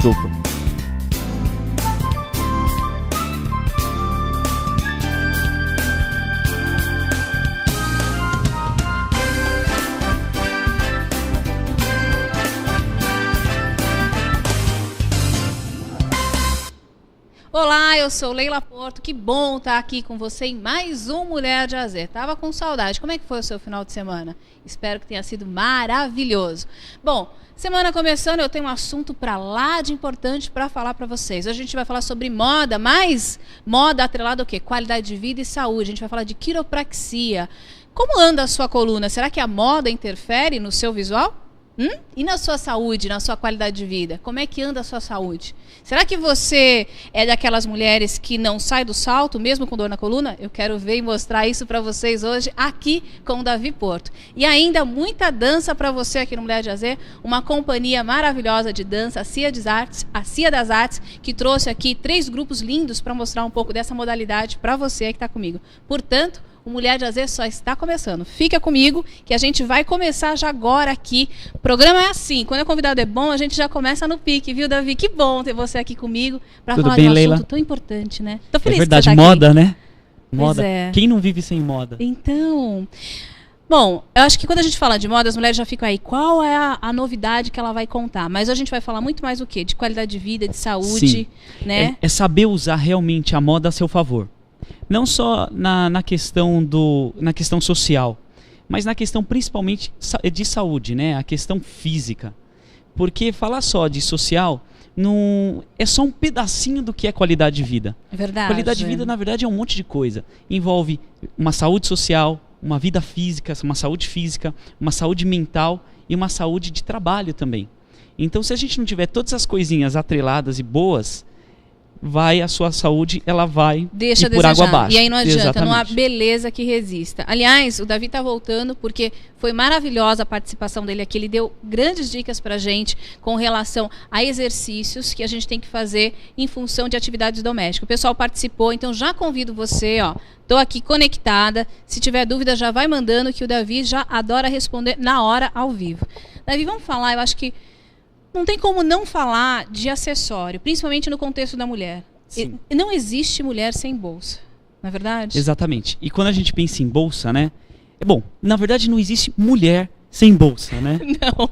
Desculpa. Olá, eu sou Leila Porto, que bom estar aqui com você em mais um Mulher de AZ. Tava com saudade, como é que foi o seu final de semana? Espero que tenha sido maravilhoso. Bom, semana começando, eu tenho um assunto para lá de importante para falar para vocês. Hoje a gente vai falar sobre moda, mas moda atrelada ao quê? Qualidade de vida e saúde. A gente vai falar de quiropraxia. Como anda a sua coluna? Será que a moda interfere no seu visual? E na sua saúde, na sua qualidade de vida? Como é que anda a sua saúde? Será que você é daquelas mulheres que não sai do salto, mesmo com dor na coluna? Eu quero ver e mostrar isso para vocês hoje aqui com o Davi Porto. E ainda muita dança para você aqui no Mulher de AZ, uma companhia maravilhosa de dança, a Cia das Artes, que trouxe aqui 3 grupos lindos para mostrar um pouco dessa modalidade para você que está comigo. Portanto, o Mulher de AZ só está começando. Fica comigo que a gente vai começar já agora aqui. O programa é assim, quando o convidado é bom, a gente já começa no pique, viu, Davi? Que bom ter você aqui comigo para falar de um assunto tão importante, né? Tô feliz é verdade, que você tá moda, aqui. né? Moda. É. Quem não vive sem moda? Então, bom, eu acho que quando a gente fala de moda, as mulheres já ficam aí, qual é a novidade que ela vai contar? Mas a gente vai falar muito mais o quê? De qualidade de vida, de saúde, Sim. né? É saber usar realmente a moda a seu favor. Não só na questão social, mas na questão principalmente de saúde, né? A questão física. Porque falar só de social não é só um pedacinho do que é qualidade de vida. É verdade. Qualidade de vida, na verdade, é um monte de coisa. Envolve uma saúde social, uma vida física, uma saúde mental e uma saúde de trabalho também. Então, se a gente não tiver todas as coisinhas atreladas e boas, a sua saúde, ela vai deixa ir por água abaixo. E aí não adianta, Exatamente. não há beleza que resista. Aliás, o Davi está voltando porque foi maravilhosa a participação dele aqui. Ele deu grandes dicas pra gente com relação a exercícios que a gente tem que fazer em função de atividades domésticas. O pessoal participou, então já convido você, tô aqui conectada. Se tiver dúvida, já vai mandando que o Davi já adora responder na hora, ao vivo. Davi, vamos falar, eu acho que não tem como não falar de acessório, principalmente no contexto da mulher. Sim. Não existe mulher sem bolsa, não é verdade? Exatamente. E quando a gente pensa em bolsa, né? Bom, na verdade não existe mulher sem bolsa, né?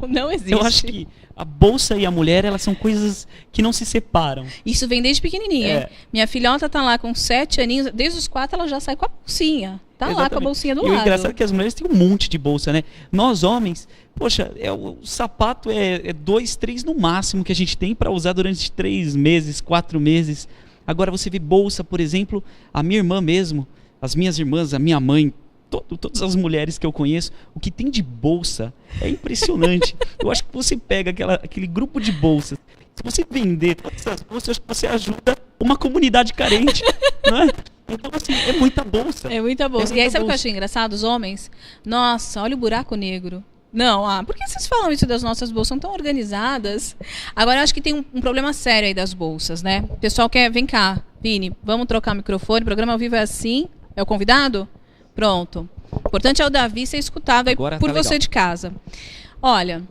Não existe. Eu acho que a bolsa e a mulher, elas são coisas que não se separam. Isso vem desde pequenininha. É. Minha filhota tá lá com 7 aninhos, desde os 4 ela já sai com a bolsinha. Tá Exatamente. lá com a bolsinha do e lado. o engraçado é que as mulheres têm um monte de bolsa, né? Nós homens, poxa, o sapato é 2, 3 no máximo que a gente tem para usar durante 3 meses, 4 meses. Agora você vê bolsa, por exemplo, a minha irmã mesmo, as minhas irmãs, a minha mãe, todas as mulheres que eu conheço, o que tem de bolsa é impressionante. Eu acho que você pega aquele grupo de bolsas, se você vender todas essas bolsas, eu acho que você ajuda uma comunidade carente, não é? Então, assim, é muita bolsa. É muita bolsa. E aí, sabe o que eu achei engraçado? Os homens, nossa, olha o buraco negro. Não, por que vocês falam isso das nossas bolsas? São tão organizadas. Agora, eu acho que tem um problema sério aí das bolsas, né? O pessoal vem cá, Vini, vamos trocar o microfone, o programa ao vivo é assim. É o convidado? Pronto. O importante é o Davi ser escutado aí Agora por tá você legal. de casa. Olha,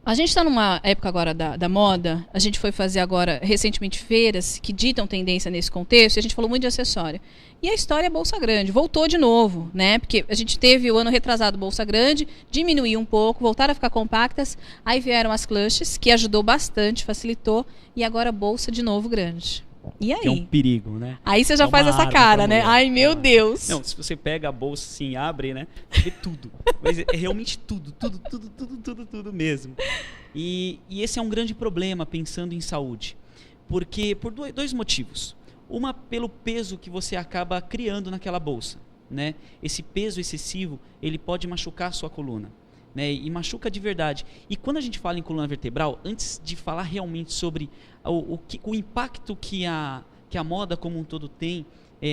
a gente está numa época agora da moda, a gente foi fazer agora, recentemente, feiras que ditam tendência nesse contexto, e a gente falou muito de acessório. E a história é Bolsa Grande, voltou de novo, né? Porque a gente teve o ano retrasado Bolsa Grande, diminuiu um pouco, voltaram a ficar compactas, aí vieram as clutches, que ajudou bastante, facilitou, e agora Bolsa de novo grande. E aí? Que é um perigo, né? Aí você já É faz uma essa arma cara, pra né? mulher. Ai, meu Deus. Não, se você pega a bolsa assim, abre, né? Você vê tudo. Mas é realmente tudo mesmo. E esse é um grande problema pensando em saúde. Porque por 2 motivos. Uma, pelo peso que você acaba criando naquela bolsa, né? Esse peso excessivo, ele pode machucar a sua coluna, né? E machuca de verdade. E quando a gente fala em coluna vertebral, antes de falar realmente sobre o impacto que a moda como um todo tem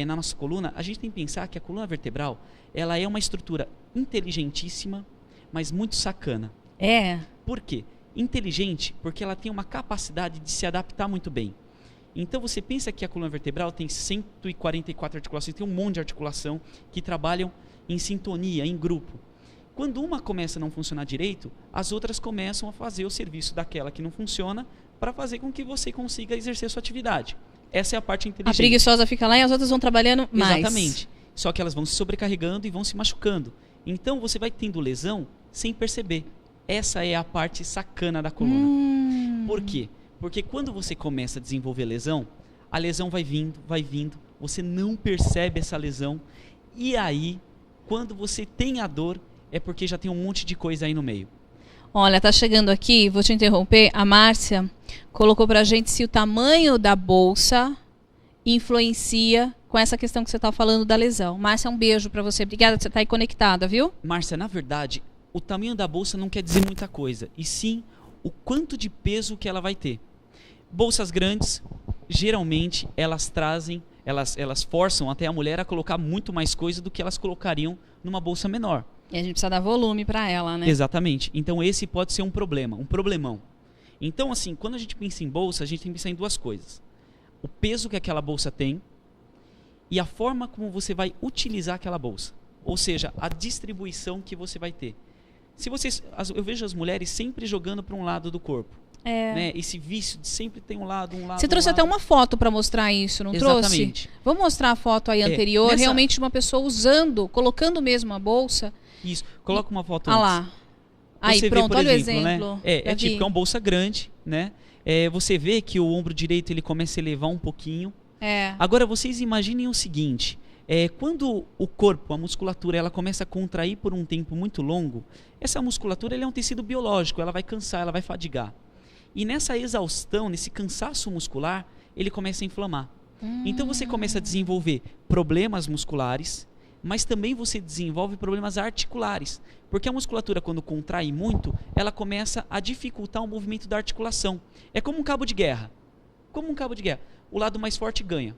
na nossa coluna, a gente tem que pensar que a coluna vertebral, ela é uma estrutura inteligentíssima, mas muito sacana. É. Por quê? Inteligente, porque ela tem uma capacidade de se adaptar muito bem. Então você pensa que a coluna vertebral tem 144 articulações, tem um monte de articulação que trabalham em sintonia, em grupo. Quando uma começa a não funcionar direito, as outras começam a fazer o serviço daquela que não funciona para fazer com que você consiga exercer sua atividade. Essa é a parte A inteligente. preguiçosa fica lá e as outras vão trabalhando mais. Exatamente. Só que elas vão se sobrecarregando e vão se machucando. Então você vai tendo lesão sem perceber. Essa é a parte sacana da coluna. Por quê? Porque quando você começa a desenvolver lesão, a lesão vai vindo, você não percebe essa lesão. E aí, quando você tem a dor, é porque já tem um monte de coisa aí no meio. Olha, tá chegando aqui, vou te interromper, a Márcia colocou pra gente se o tamanho da bolsa influencia com essa questão que você tá falando da lesão. Márcia, um beijo pra você, obrigada, você tá aí conectada, viu? Márcia, na verdade, o tamanho da bolsa não quer dizer muita coisa, e sim o quanto de peso que ela vai ter. Bolsas grandes, geralmente, elas trazem, elas forçam até a mulher a colocar muito mais coisa do que elas colocariam numa bolsa menor. E a gente precisa dar volume pra ela, né? Exatamente. Então esse pode ser um problema, um problemão. Então assim, quando a gente pensa em bolsa, a gente tem que pensar em duas coisas. O peso que aquela bolsa tem e a forma como você vai utilizar aquela bolsa. Ou seja, a distribuição que você vai ter. Eu vejo as mulheres sempre jogando para um lado do corpo. Né? Esse vício de sempre ter um lado. Você trouxe até uma foto para mostrar isso, não Exatamente. trouxe? Vamos mostrar a foto aí anterior, realmente uma pessoa usando, colocando mesmo a bolsa. Isso, coloca uma foto antes. Ah lá. Aí, você pronto, vê, olha exemplo, o exemplo. Né? É tipo, é uma bolsa grande, né? Você vê que o ombro direito ele começa a elevar um pouquinho. Agora, vocês imaginem o seguinte, quando o corpo, a musculatura, ela começa a contrair por um tempo muito longo, essa musculatura é um tecido biológico, ela vai cansar, ela vai fadigar. E nessa exaustão, nesse cansaço muscular, ele começa a inflamar. Então você começa a desenvolver problemas musculares, mas também você desenvolve problemas articulares. Porque a musculatura, quando contrai muito, ela começa a dificultar o movimento da articulação. É como um cabo de guerra. O lado mais forte ganha.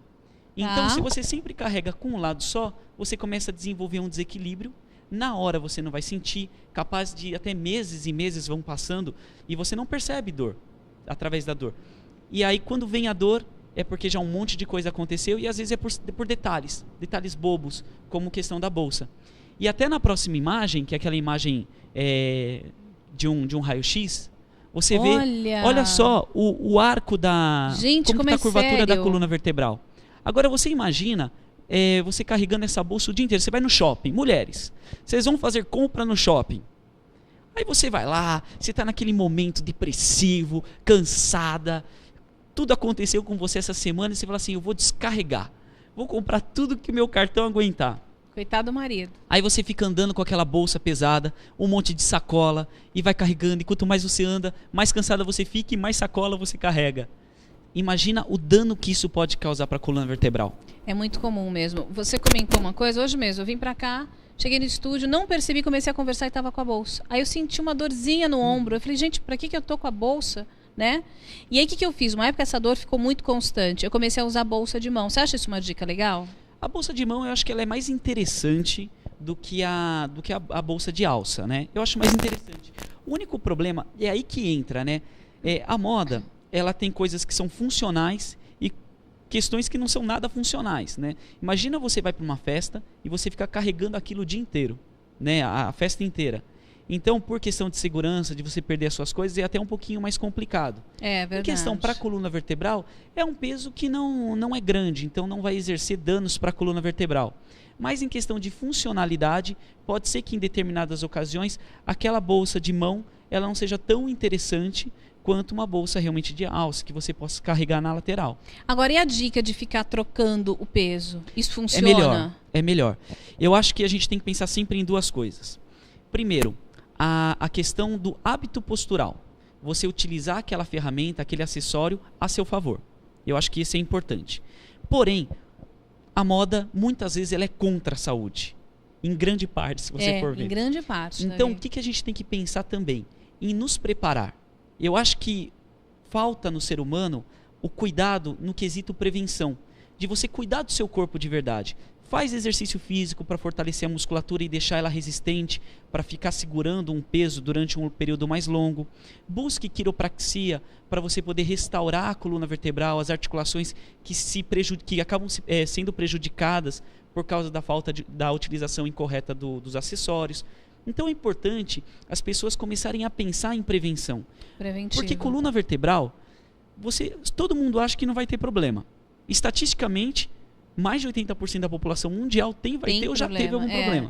Então, se você sempre carrega com um lado só, você começa a desenvolver um desequilíbrio. Na hora você não vai sentir, capaz de até meses e meses vão passando e você não percebe dor, através da dor. E aí quando vem a dor, é porque já um monte de coisa aconteceu e às vezes é por detalhes bobos, como questão da bolsa. E até na próxima imagem, que é aquela imagem de um raio-x, você vê, olha só, o arco da... Gente, como está a curvatura sério? da coluna vertebral. Agora você imagina... você carregando essa bolsa o dia inteiro. Você vai no shopping, mulheres, vocês vão fazer compra no shopping. Aí você vai lá, você está naquele momento depressivo, cansada, tudo aconteceu com você essa semana e você fala assim, eu vou descarregar, vou comprar tudo que o meu cartão aguentar. Coitado do marido. Aí você fica andando com aquela bolsa pesada, um monte de sacola, e vai carregando, e quanto mais você anda, mais cansada você fica e mais sacola você carrega. Imagina o dano que isso pode causar para a coluna vertebral. É muito comum mesmo. Você comentou uma coisa, hoje mesmo, eu vim pra cá, cheguei no estúdio, não percebi, comecei a conversar e tava com a bolsa. Aí eu senti uma dorzinha no ombro. Eu falei, gente, pra que eu tô com a bolsa? Né? E aí o que eu fiz? Uma época essa dor ficou muito constante. Eu comecei a usar a bolsa de mão. Você acha isso uma dica legal? A bolsa de mão eu acho que ela é mais interessante do que a bolsa de alça, né? Eu acho mais interessante. O único problema, é aí que entra, né? A moda, ela tem coisas que são funcionais e questões que não são nada funcionais, né? Imagina você vai para uma festa e você fica carregando aquilo o dia inteiro, né? A festa inteira. Então, por questão de segurança, de você perder as suas coisas, é até um pouquinho mais complicado. É verdade. Em questão para a coluna vertebral, é um peso que não é grande, então não vai exercer danos para a coluna vertebral. Mas em questão de funcionalidade, pode ser que em determinadas ocasiões, aquela bolsa de mão, ela não seja tão interessante quanto uma bolsa realmente de alça, que você possa carregar na lateral. Agora, e a dica de ficar trocando o peso? Isso funciona? É melhor. Eu acho que a gente tem que pensar sempre em duas coisas. Primeiro, a questão do hábito postural. Você utilizar aquela ferramenta, aquele acessório a seu favor. Eu acho que isso é importante. Porém, a moda, muitas vezes, ela é contra a saúde. Em grande parte, se você for ver. Em grande parte. Então, o que a gente tem que pensar também? Em nos preparar. Eu acho que falta no ser humano o cuidado no quesito prevenção. De você cuidar do seu corpo de verdade. Faz exercício físico para fortalecer a musculatura e deixar ela resistente, para ficar segurando um peso durante um período mais longo. Busque quiropraxia para você poder restaurar a coluna vertebral, as articulações que acabam sendo prejudicadas por causa da falta da utilização incorreta dos acessórios. Então é importante as pessoas começarem a pensar em prevenção. Preventivo. Porque coluna vertebral, todo mundo acha que não vai ter problema. Estatisticamente, mais de 80% da população mundial vai ter ou já teve algum problema.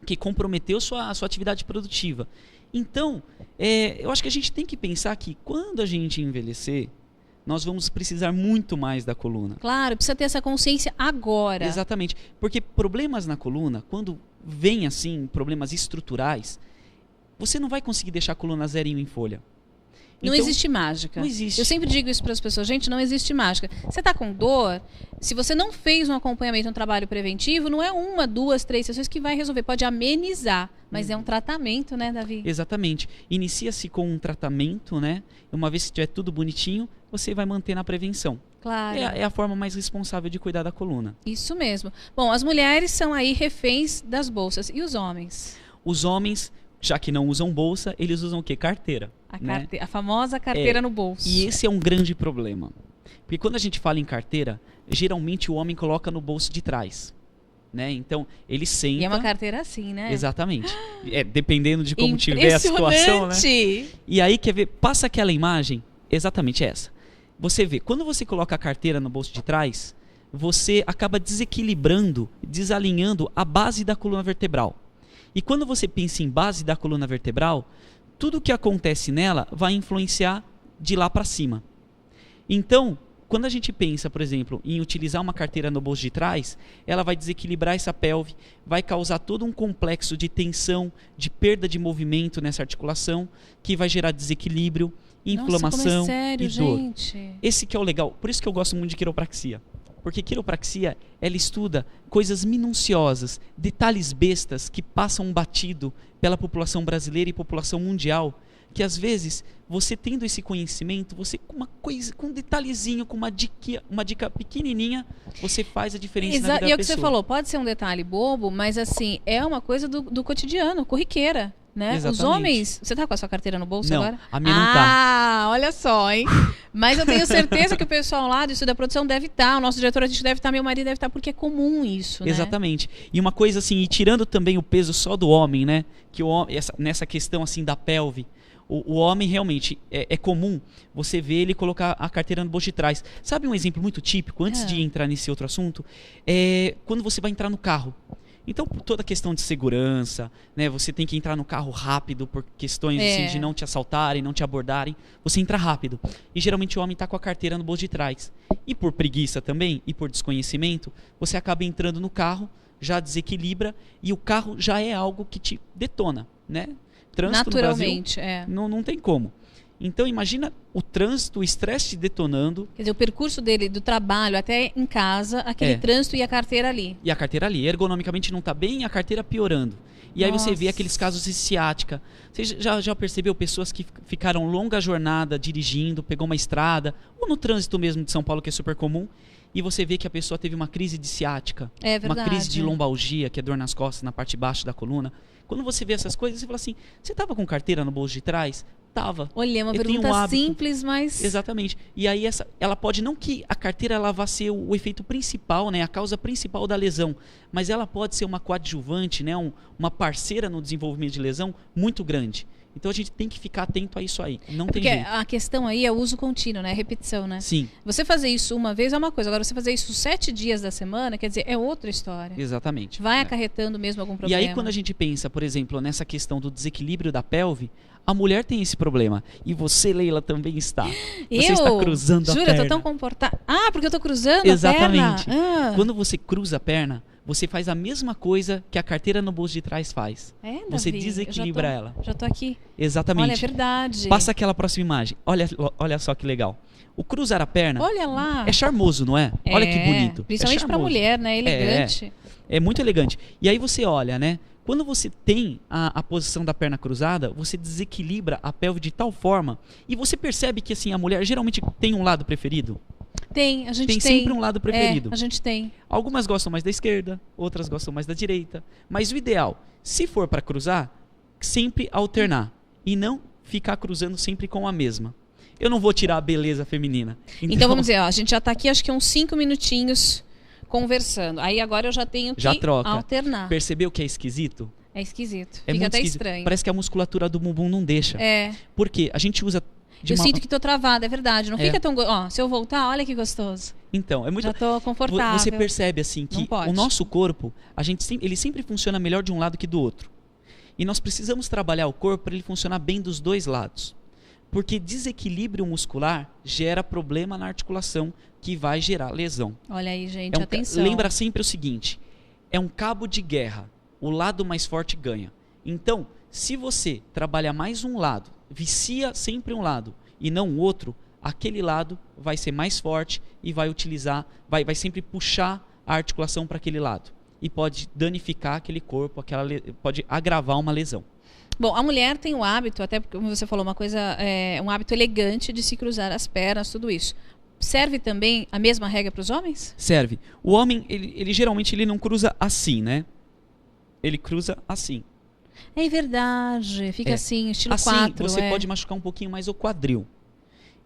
Que comprometeu sua atividade produtiva. Então, eu acho que a gente tem que pensar que quando a gente envelhecer, nós vamos precisar muito mais da coluna. Claro, precisa ter essa consciência agora. Exatamente. Porque problemas na coluna, quando vem assim, problemas estruturais, você não vai conseguir deixar a coluna zerinho em folha. Não existe mágica. Não existe. Eu sempre digo isso para as pessoas. Gente, não existe mágica. Você está com dor, se você não fez um acompanhamento, um trabalho preventivo, não é 1, 2, 3 sessões que vai resolver. Pode amenizar, mas é um tratamento, né, Davi? Exatamente. Inicia-se com um tratamento, né? Uma vez que estiver tudo bonitinho, você vai manter na prevenção. Claro. É a forma mais responsável de cuidar da coluna. Isso mesmo. Bom, as mulheres são aí reféns das bolsas. E os homens? Os homens, já que não usam bolsa, eles usam o quê? Carteira. A famosa carteira no bolso. E esse é um grande problema. Porque quando a gente fala em carteira, geralmente o homem coloca no bolso de trás. Né? Então, ele senta... E é uma carteira assim, né? Exatamente. Dependendo de como tiver a situação, né? E aí, quer ver? Passa aquela imagem, exatamente essa. Você vê, quando você coloca a carteira no bolso de trás, você acaba desequilibrando, desalinhando a base da coluna vertebral. E quando você pensa em base da coluna vertebral, tudo que acontece nela vai influenciar de lá para cima. Então, quando a gente pensa, por exemplo, em utilizar uma carteira no bolso de trás, ela vai desequilibrar essa pelve, vai causar todo um complexo de tensão, de perda de movimento nessa articulação, que vai gerar desequilíbrio, inflamação. Nossa, como é sério, e dor. gente. Esse que é o legal. Por isso que eu gosto muito de quiropraxia. Porque quiropraxia, ela estuda coisas minuciosas, detalhes bestas que passam batido pela população brasileira e população mundial, que às vezes, você tendo esse conhecimento, você com uma coisa, com um detalhezinho, com uma dica pequenininha, você faz a diferença na vida da pessoa. E é o que você falou, pode ser um detalhe bobo, mas assim, é uma coisa do cotidiano, corriqueira. Né? Os homens... Você tá com a sua carteira no bolso não, agora? A minha não tá. Ah, olha só, hein? Mas eu tenho certeza que o pessoal lá do Estúdio da Produção deve estar, o nosso diretor a gente deve estar, meu marido deve estar, porque é comum isso, né? Exatamente. E uma coisa assim, e tirando também o peso só do homem, né? Que nessa questão assim da pelve, o homem realmente é comum você ver ele colocar a carteira no bolso de trás. Sabe um exemplo muito típico, antes de entrar nesse outro assunto? Quando você vai entrar no carro. Então, por toda a questão de segurança, né, você tem que entrar no carro rápido por questões assim, de não te assaltarem, não te abordarem. Você entra rápido. E geralmente o homem está com a carteira no bolso de trás. E por preguiça também, e por desconhecimento, você acaba entrando no carro, já desequilibra, e o carro já é algo que te detona, né? Trânsito naturalmente, no Brasil, não tem como. Então, imagina o trânsito, o estresse te detonando. Quer dizer, o percurso dele, do trabalho até em casa, aquele trânsito e a carteira ali. E a carteira ali. Ergonomicamente não está bem e a carteira piorando. E aí você vê aqueles casos de ciática. Você já percebeu pessoas que ficaram longa jornada dirigindo, pegou uma estrada, ou no trânsito mesmo de São Paulo, que é super comum, e você vê que a pessoa teve uma crise de ciática. É verdade. Uma crise de lombalgia, que é dor nas costas, na parte de baixo da coluna. Quando você vê essas coisas, você fala assim, você estava com carteira no bolso de trás? Tava. Olha, uma pergunta simples, mas... Exatamente. E aí ela pode, não que a carteira ela vá ser o efeito principal, né, a causa principal da lesão, mas ela pode ser uma coadjuvante, né, uma parceira no desenvolvimento de lesão muito grande. Então a gente tem que ficar atento a isso aí. Não tem jeito. Porque a questão aí é o uso contínuo, né? Repetição, né? Sim. Você fazer isso uma vez é uma coisa. Agora, você fazer isso 7 dias da semana, quer dizer, é outra história. Exatamente. Vai acarretando mesmo algum problema. E aí, quando a gente pensa, por exemplo, nessa questão do desequilíbrio da pelve, a mulher tem esse problema. E você, Leila, também está. Você está cruzando a perna. Jura, eu tô tão comportada. Ah, porque eu tô cruzando Exatamente. a perna? Quando você cruza a perna, você faz a mesma coisa que a carteira no bolso de trás faz. Davi, você desequilibra ela. Já tô aqui. Exatamente. Olha, é verdade. Passa aquela próxima imagem. Olha só que legal. O cruzar a perna... Olha lá. É charmoso, não é? Olha que bonito. Principalmente para mulher, né? Elegante. É muito elegante. E aí você olha, né? Quando você tem a posição da perna cruzada, você desequilibra a pelve de tal forma, e você percebe que assim, a mulher geralmente tem um lado preferido? A gente tem sempre um lado preferido. A gente tem. Algumas gostam mais da esquerda, outras gostam mais da direita. Mas o ideal, se for para cruzar, sempre alternar. E não ficar cruzando sempre com a mesma. Eu não vou tirar a beleza feminina. Então vamos dizer, ó, a gente já está aqui acho que uns 5 minutinhos conversando. Aí agora eu já tenho que alternar. Percebeu que é esquisito? É esquisito. É Fica até esquisito. estranho. Parece que a musculatura do bumbum não deixa. É. Porque a gente usa Eu sinto que tô travada, é verdade. Não fica tão... Ó, se eu voltar, olha que gostoso. Então, é muito... Já tô confortável. Você percebe, assim, que o nosso corpo, ele sempre funciona melhor de um lado que do outro. E nós precisamos trabalhar o corpo para ele funcionar bem dos dois lados. Porque desequilíbrio muscular gera problema na articulação, que vai gerar lesão. Olha aí, gente, atenção. Lembra sempre o seguinte, é um cabo de guerra. O lado mais forte ganha. Então, se você trabalha mais um lado, vicia sempre um lado e não o outro, aquele lado vai ser mais forte e vai utilizar, vai sempre puxar a articulação para aquele lado. E pode danificar aquele corpo, pode agravar uma lesão. Bom, a mulher tem o hábito, até porque como você falou, uma coisa, um hábito elegante de se cruzar as pernas, tudo isso. Serve também a mesma regra para os homens? Serve. O homem, ele geralmente ele não cruza assim, né? Ele cruza assim. É verdade, fica assim, estilo 4. Assim, você pode machucar um pouquinho mais o quadril.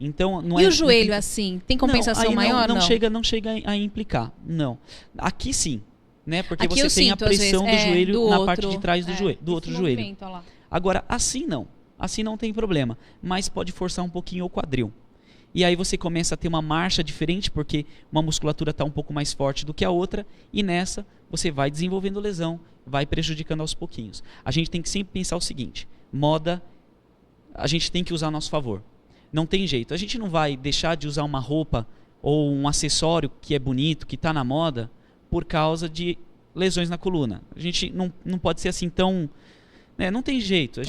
Então, não e o joelho assim? Tem compensação maior? Não chega a implicar, não. Aqui sim, né? Porque aqui você tem a pressão do joelho na parte de trás do joelho, do outro joelho. Lá. Agora, assim não. Assim não tem problema, mas pode forçar um pouquinho o quadril. E aí você começa a ter uma marcha diferente, porque uma musculatura está um pouco mais forte do que a outra, e nessa você vai desenvolvendo lesão, vai prejudicando aos pouquinhos. A gente tem que sempre pensar o seguinte, moda, a gente tem que usar a nosso favor. Não tem jeito, a gente não vai deixar de usar uma roupa ou um acessório que é bonito, que está na moda, por causa de lesões na coluna. A gente não pode ser assim tão... não tem jeito. A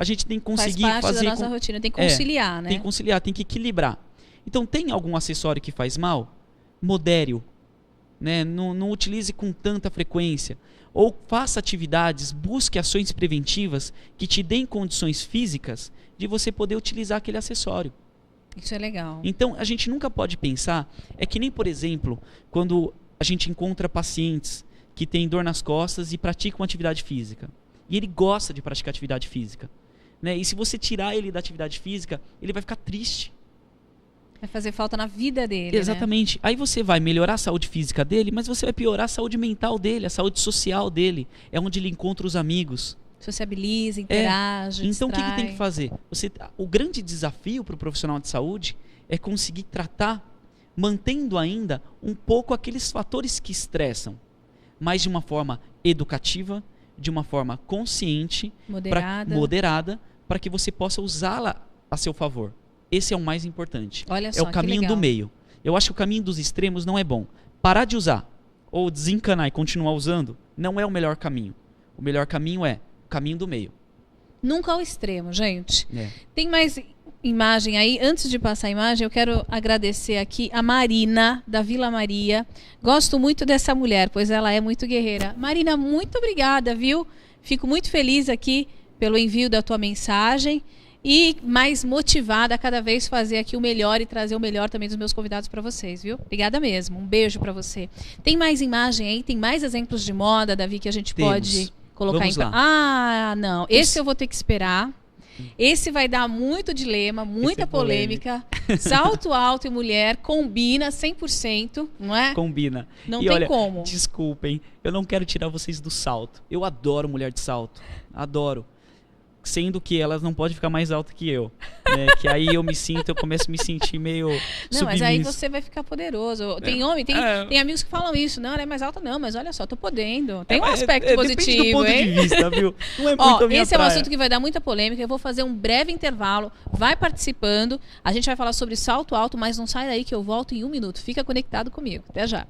gente tem que conseguir fazer... Faz parte da nossa rotina, tem que conciliar, né? Tem que conciliar, tem que equilibrar. Então, tem algum acessório que faz mal? Modere-o. Né? Não utilize com tanta frequência. Ou faça atividades, busque ações preventivas que te deem condições físicas de você poder utilizar aquele acessório. Isso é legal. Então, a gente nunca pode pensar... É que nem, por exemplo, quando a gente encontra pacientes que têm dor nas costas e praticam atividade física. E ele gosta de praticar atividade física. Né? E se você tirar ele da atividade física, ele vai ficar triste. Vai fazer falta na vida dele. Exatamente. Né? Aí você vai melhorar a saúde física dele, mas você vai piorar a saúde mental dele, a saúde social dele. É onde ele encontra os amigos. Sociabiliza, interage, Então o que distrai. tem que fazer? O grande desafio para o profissional de saúde é conseguir tratar, mantendo ainda um pouco aqueles fatores que estressam, mas de uma forma educativa, de uma forma consciente, moderada, para que você possa usá-la a seu favor. Esse é o mais importante. Olha só, é o caminho do meio. Eu acho que o caminho dos extremos não é bom. Parar de usar ou desencanar e continuar usando não é o melhor caminho. O melhor caminho é o caminho do meio. Nunca ao extremo, gente. Tem mais imagem aí. Antes de passar a imagem, eu quero agradecer aqui a Marina, da Vila Maria. Gosto muito dessa mulher, pois ela é muito guerreira. Marina, muito obrigada, viu? Fico muito feliz aqui pelo envio da tua mensagem e mais motivada a cada vez fazer aqui o melhor e trazer o melhor também dos meus convidados para vocês, viu? Obrigada mesmo. Um beijo para você. Tem mais imagem aí? Tem mais exemplos de moda, Davi, que a gente pode colocar Vamos lá. Ah, não. Esse eu vou ter que esperar. Esse vai dar muito dilema, muita polêmica. Salto alto e mulher combina 100%, não é? Combina. Não e tem olha, como. Desculpem, eu não quero tirar vocês do salto. Eu adoro mulher de salto. Adoro. Sendo que elas não podem ficar mais altas que eu. Né? Que aí eu começo a me sentir meio Não, mas aí você vai ficar poderoso. Tem homem, tem amigos que falam isso. Não, ela é mais alta não, mas olha só, tô podendo. Tem um aspecto positivo, depende do ponto hein? de vista, viu? Não é muito a minha esse é um praia. assunto que vai dar muita polêmica. Eu vou fazer um breve intervalo. Vai participando. A gente vai falar sobre salto alto, mas não sai daí que eu volto em 1 minuto. Fica conectado comigo. Até já.